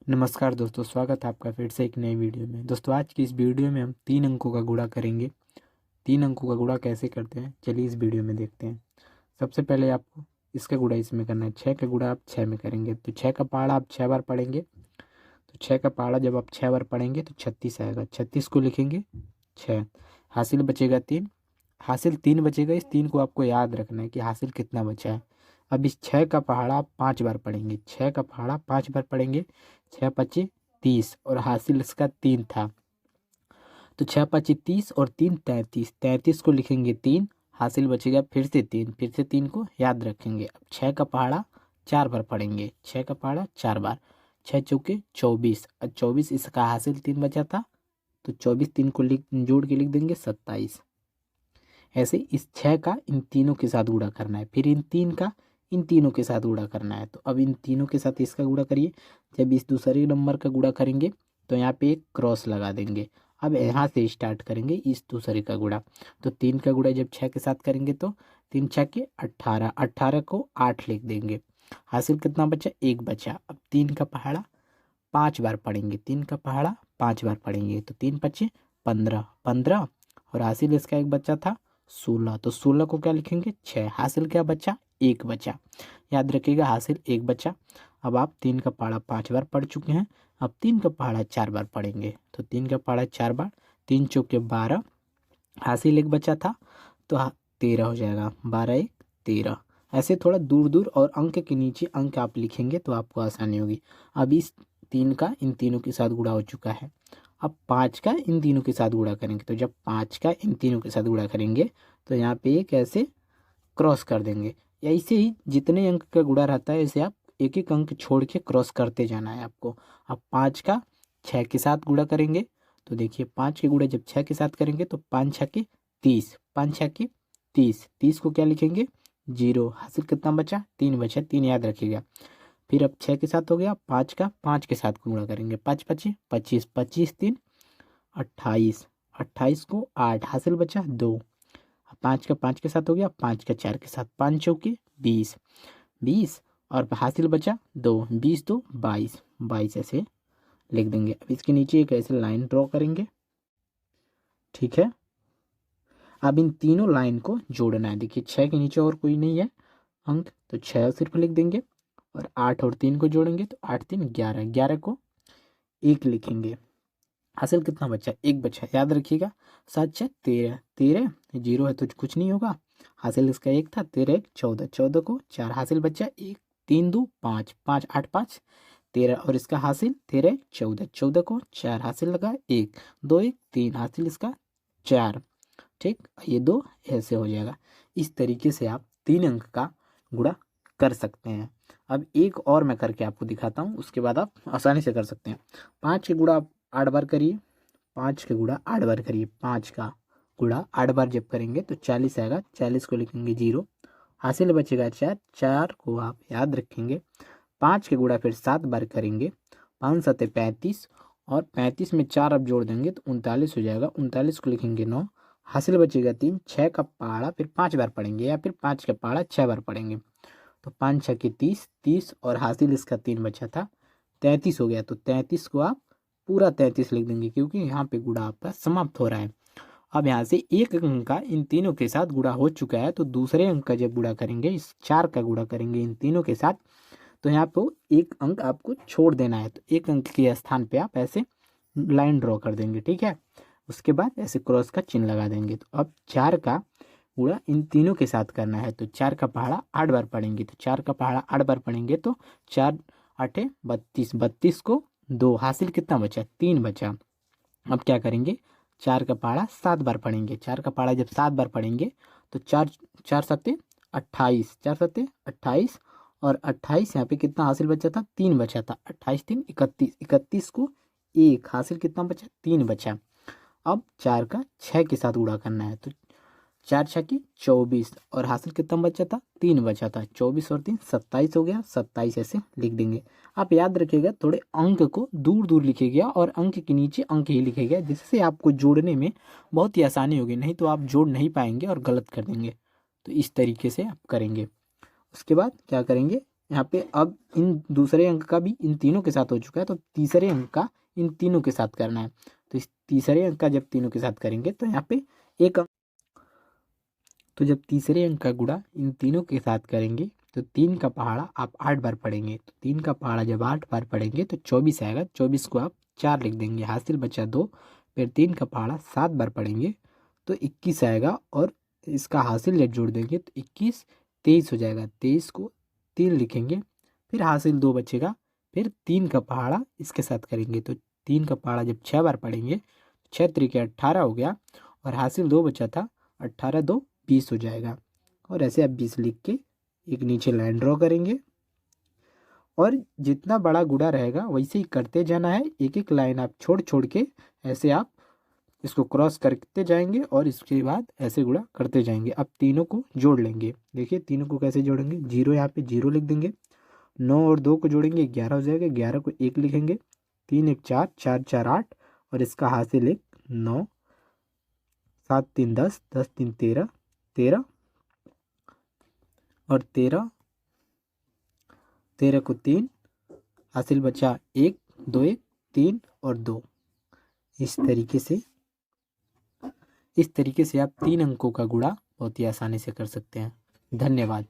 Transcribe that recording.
नमस्कार दोस्तों, स्वागत है आपका फिर से एक नई वीडियो में। दोस्तों आज की इस वीडियो में हम 3 अंकों का गुणा करेंगे। 3 अंकों का गुणा कैसे करते हैं चलिए इस वीडियो में देखते हैं। सबसे पहले आपको इसका गुणा इसमें करना है। 6 का गुणा आप 6 में करेंगे तो 6 का पहाड़ा आप 6 बार पढ़ेंगे। तो 6 का पहाड़ा जब आप 6 बार पढ़ेंगे तो 36 आएगा। 36 को लिखेंगे 6, हासिल बचेगा 3। हासिल 3 बचेगा। इस 3 को आपको याद रखना है कि हासिल कितना बचा है। अब इस 6 का पहाड़ा आप 5 बार पढ़ेंगे। 6 का पहाड़ा 5 बार पढ़ेंगे। 6 पच्ची 30 और हासिल इसका 3 था। तो 6 पच्ची 30 और 3 33। 33 को लिखेंगे 3, हासिल बचेगा फिर से 3। फिर से 3 को याद रखेंगे। अब 6 का पहाड़ा 4 बार पढ़ेंगे। 6 का पहाड़ा 4 बार। 6 चौके 24 और 24 इसका हासिल 3 बचा था तो 24 3 को जोड़ के लिख देंगे 27। ऐसे इस 6 का इन तीनों के साथ गुणा करना है। फिर इन 3 का इन तीनों के साथ गुणा करना है। तो अब इन तीनों के साथ इसका गुणा करिए। जब इस दूसरे नंबर का गुणा करेंगे तो यहाँ पे एक क्रॉस लगा देंगे। अब यहाँ से स्टार्ट करेंगे इस दूसरे का गुणा। तो 3 का गुणा जब 6 के साथ करेंगे तो 3 6 के 18। 18 को 8 लिख देंगे। हासिल कितना बचा? 1 बचा। अब 3 का पहाड़ा 5 बार पढ़ेंगे। 3 का पहाड़ा 5 बार पढ़ेंगे तो 3 पच्चे 15। 15 और हासिल इसका एक बच्चा था 16। तो 16 को क्या लिखेंगे? 6। हासिल क्या बचा? 1 बचा। याद रखिएगा हासिल 1 बचा। अब आप 3 का पहाड़ा 5 बार पढ़ चुके हैं। अब 3 का पहाड़ा 4 बार पढ़ेंगे। तो 3 का पहाड़ा 4 बार। 3 चौके 12, हासिल 1 बचा था तो 13 हो जाएगा। 12 1 13। ऐसे थोड़ा दूर दूर और अंक के नीचे अंक आप लिखेंगे तो आपको आसानी होगी। अब इस 3 का इन तीनों के साथ गुणा हो चुका है। अब 5 का इन तीनों के साथ गुणा करेंगे। तो जब 5 का इन तीनों के साथ गुणा करेंगे तो यहाँ पे एक ऐसे क्रॉस कर देंगे। ऐसे ही जितने अंक का गुणा रहता है ऐसे आप एक एक अंक छोड़ के क्रॉस करते जाना है आपको। अब 5 का 6 के साथ गुणा करेंगे तो देखिए 5 के गुणा जब 6 के साथ करेंगे तो 5 6 के 30। 5 6 के 30। 30 को क्या लिखेंगे? 0। हासिल कितना बचा? 3 बचा। 3 याद रखिएगा। फिर अब 6 के साथ हो गया। 5 का 5 के साथ गुणा करेंगे। 5 पच्चीस 25। 25 3 28। 28 को 8, हासिल बचा 2। 5 का 5 के साथ हो गया। 5 का 4 के साथ 5 चौके 20। 20 और हासिल बचा 2। 20 तो 22। 22 ऐसे लिख देंगे। अब इसके नीचे एक ऐसे लाइन ड्रॉ करेंगे। ठीक है। अब इन तीनों लाइन को जोड़ना है। देखिए 6 के नीचे और कोई नहीं है अंक तो 6 सिर्फ लिख देंगे। और 8 और 3 को जोड़ेंगे तो 8 3 11। 11 को 1 लिखेंगे। हासिल कितना बचा? 1 बचा। याद रखिएगा। 7 6 13। 13 जीरो है तो कुछ नहीं होगा। हासिल इसका 1 था। 13 1 14। 14 को 4, हासिल बचा 1। 3 2 5। 5 8 5 13 और इसका हासिल 13 1 14। 14 को 4, हासिल लगा 1। 2 1 3, हासिल इसका 4। ठीक, ये 2 ऐसे हो जाएगा। इस तरीके से आप 3 अंक का गुणा कर सकते हैं। अब एक और मैं करके आपको दिखाता हूँ, उसके बाद आप आसानी से कर सकते हैं। 5 के गुणा आप 8 बार करिए। 5 के गुणा 8 बार करिए। 5 का गुणा 8 बार जब करेंगे तो 40 आएगा। 40 को लिखेंगे 0, हासिल बचेगा 4। 4 को आप याद रखेंगे। 5 के गुणा फिर 7 बार करेंगे। 5 7 35 और 35 में 4 अब जोड़ देंगे तो 39 हो जाएगा। 39 को लिखेंगे 9, हासिल बचेगा 3। 6 का पहाड़ा फिर 5 बार पढ़ेंगे या फिर 5 का पहाड़ा 6 बार पढ़ेंगे तो 5 6 के 30। 30 और हासिल इसका 3 बचा था 33 हो गया। तो 33 को आप पूरा 33 लिख देंगे क्योंकि यहाँ पे गुणा आपका समाप्त हो रहा है। अब यहाँ से एक अंक का इन तीनों के साथ गुणा हो चुका है तो दूसरे अंक का जब गुणा करेंगे, इस 4 का गुणा करेंगे इन तीनों के साथ तो यहाँ पे एक अंक आपको छोड़ देना है। तो एक अंक के स्थान पे आप ऐसे लाइन ड्रॉ कर देंगे। ठीक है। उसके बाद ऐसे क्रॉस का चिन्ह लगा देंगे। तो अब 4 का गुणा इन तीनों के साथ करना है। तो 4 का पहाड़ा 8 बार पढ़ेंगे। तो 4 का पहाड़ा 8 बार पढ़ेंगे तो 4 8 32। 32 को 2, हासिल कितना बचा? 3 बचा। अब क्या करेंगे? 4 का पहाड़ा 7 बार पढ़ेंगे। 4 का पहाड़ा जब 7 बार पढ़ेंगे तो 4 4 सत्ते 28। 4 सत्ते 28 और 28 यहाँ पे कितना हासिल बचा था? 3 बचा था। 28 3 31। 31 को 1, हासिल कितना बचा? 3 बचा। अब 4 का 6 के साथ गुणा करना है। तो 4 6 की 24 और हासिल कितना बचा था? 3 बचा था। 24 और 3 27 हो गया। 27 ऐसे लिख देंगे। आप याद रखिएगा थोड़े अंक को दूर दूर लिखिएगा और अंक के नीचे अंक ही लिखिएगा, जिससे आपको जोड़ने में बहुत ही आसानी होगी। नहीं तो आप जोड़ नहीं पाएंगे और गलत कर देंगे। तो इस तरीके से आप करेंगे। उसके बाद क्या करेंगे? यहाँ पे अब इन दूसरे अंक का भी इन तीनों के साथ हो चुका है, तो तीसरे अंक का इन तीनों के साथ करना है। तो इस तीसरे अंक का जब तीनों के साथ करेंगे तो यहाँ पे एक अंक, तो जब तीसरे अंक का गुणा इन तीनों के साथ करेंगे तो 3 का पहाड़ा आप 8 बार पढ़ेंगे। तो 3 का पहाड़ा जब 8 बार पढ़ेंगे तो 24 आएगा। 24 को आप 4 लिख देंगे, हासिल बचा 2। फिर 3 का पहाड़ा 7 बार पढ़ेंगे तो 21 आएगा, और इसका हासिल जब जोड़ देंगे तो 21 23 हो जाएगा। 23 को 3 लिखेंगे, फिर हासिल 2 बचेगा। फिर 3 का पहाड़ा इसके साथ करेंगे तो 3 का पहाड़ा जब 6 बार पढ़ेंगे, 6 त्रिके 18 हो गया, और हासिल 2 बचा था, 18 2 20 हो जाएगा। और ऐसे आप 20 लिख के एक नीचे लाइन ड्रॉ करेंगे, और जितना बड़ा गुड़ा रहेगा वैसे ही करते जाना है। एक एक लाइन आप छोड़ छोड़ के ऐसे आप इसको क्रॉस करते जाएंगे, और इसके बाद ऐसे गुड़ा करते जाएंगे। अब तीनों को जोड़ लेंगे। देखिए तीनों को कैसे जोड़ेंगे, जीरो यहाँ पे जीरो लिख देंगे, 9 और 2 को जोड़ेंगे 11 हो जाएगा, 11 को 1 लिखेंगे, 3 1 4, 4 4 8, और इसका हासिल 1 9, 7 3 10, 10 3 13, 13 और 13, 13 को 3, हासिल बचा 1 2 1 3 और 2। इस तरीके से आप 3 अंकों का गुणा बहुत ही आसानी से कर सकते हैं। धन्यवाद।